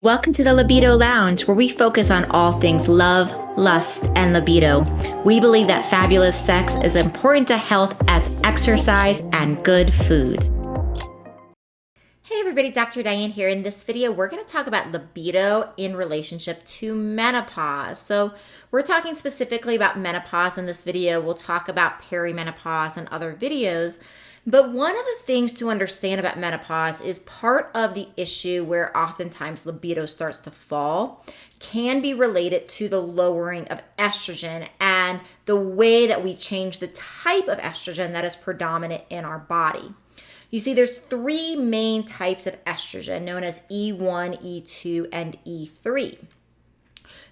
Welcome to the Libido Lounge, where we focus on all things love, lust, and libido. We believe that fabulous sex is important to health as exercise and good food. Hey everybody, Dr. Diane here. In this video, we're going to talk about libido in relationship to menopause. So we're talking specifically about menopause in this video. We'll talk about perimenopause in other videos. But one of the things to understand about menopause is part of the issue where oftentimes libido starts to fall can be related to the lowering of estrogen and the way that we change the type of estrogen that is predominant in our body. You see, there's three main types of estrogen known as E1, E2, and E3.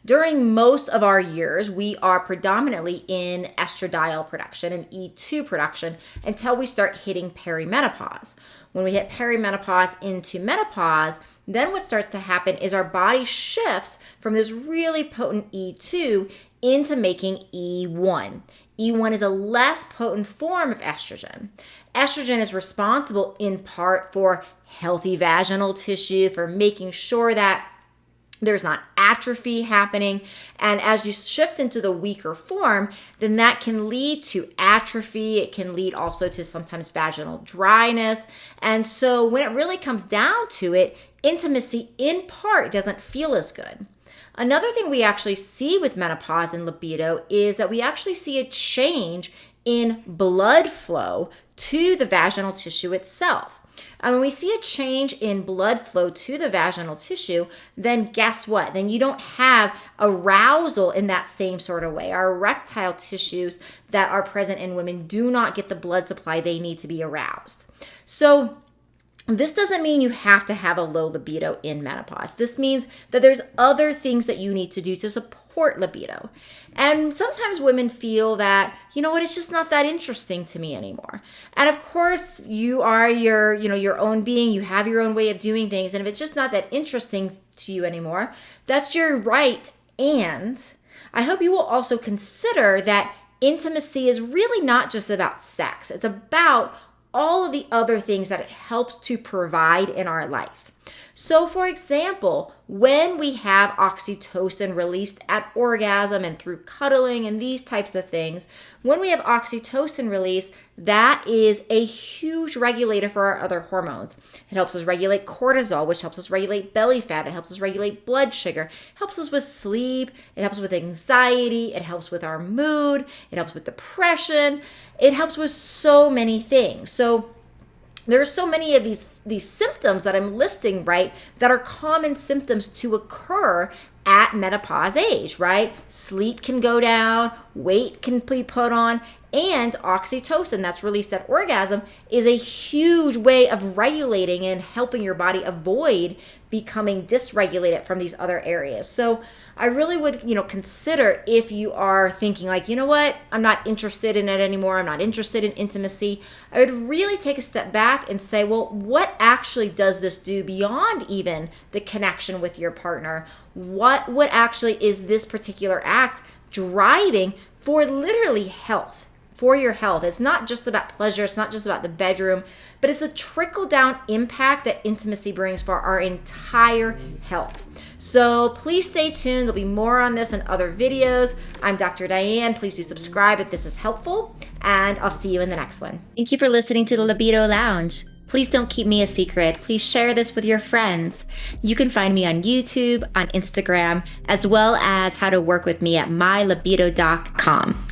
During most of our years, we are predominantly in estradiol production and E2 production until we start hitting perimenopause. When we hit perimenopause into menopause, then what starts to happen is our body shifts from this really potent E2 into making E1. E1 is a less potent form of estrogen. Estrogen is responsible in part for healthy vaginal tissue, for making sure that there's not atrophy happening. And as you shift into the weaker form, then that can lead to atrophy. It can lead also to sometimes vaginal dryness. And so when it really comes down to it, intimacy in part doesn't feel as good. Another thing we actually see with menopause and libido is that we actually see a change in blood flow to the vaginal tissue itself. And when we see a change in blood flow to the vaginal tissue, then guess what? Then you don't have arousal in that same sort of way. Our erectile tissues that are present in women do not get the blood supply they need to be aroused. So this doesn't mean you have to have a low libido in menopause. This means that there's other things that you need to do to support libido. And sometimes women feel that, you know what, it's just not that interesting to me anymore. And of course, you are your own being, you have your own way of doing things. And if it's just not that interesting to you anymore, that's your right. And I hope you will also consider that intimacy is really not just about sex. It's about all of the other things that it helps to provide in our life. So for example, when we have oxytocin released at orgasm and through cuddling and these types of things, when we have oxytocin release, that is a huge regulator for our other hormones. It helps us regulate cortisol, which helps us regulate belly fat. It helps us regulate blood sugar. It helps us with sleep. It helps with anxiety. It helps with our mood. It helps with depression. It helps with so many things. So there's so many of these symptoms that I'm listing, right, that are common symptoms to occur at menopause age, right? Sleep can go down, weight can be put on, and oxytocin that's released at orgasm is a huge way of regulating and helping your body avoid becoming dysregulated from these other areas. So I really would, consider if you are thinking like, you know what, I'm not interested in it anymore. I'm not interested in intimacy. I would really take a step back and say, well, what actually does this do beyond even the connection with your partner? What actually is this particular act driving for literally health? For your health. It's not just about pleasure. It's not just about the bedroom, but it's a trickle-down impact that intimacy brings for our entire health. So please stay tuned. There'll be more on this in other videos. I'm Dr. Diane. Please do subscribe if this is helpful, and I'll see you in the next one. Thank you for listening to the Libido Lounge. Please don't keep me a secret. Please share this with your friends. You can find me on YouTube, on Instagram, as well as how to work with me at mylibido.com.